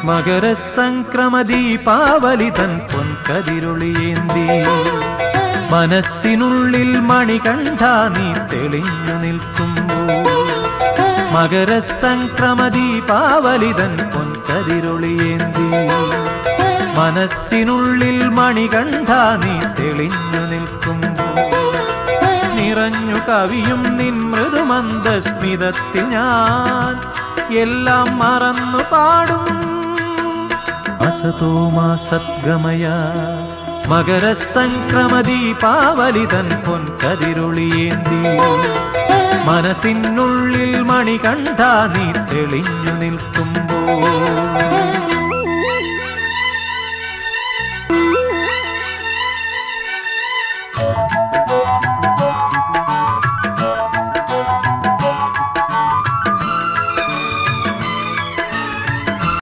മകരസംക്രമദീപാവലി തൻ പൊൻകതിരൊളിയേന്തി മനസ്സിനുള്ളിൽ മണികണ്ഠ നീ തെളിഞ്ഞു നിൽക്കുമ്പോൾ മകരസംക്രമദീപാവലി തൻ പൊൻകതിരൊളിയേന്തി മനസ്സിനുള്ളിൽ മണികണ്ഠ നീ തെളിഞ്ഞു നിൽക്കുമ്പോൾ നിറഞ്ഞു കവിയും നിൻ മൃദുമന്ദസ്മിതത്തിൽ ഞാൻ എല്ലാം മറന്നു പാടും അസതോ മാ സദ്ഗമയ മകരസംക്രമദീപാവലി തൻ പൊൻകതിരൊളിയേന്തി മനസ്സിനുള്ളിൽ മണികണ്ഠ നീ തെളിഞ്ഞു നിൽക്കുമ്പോൾ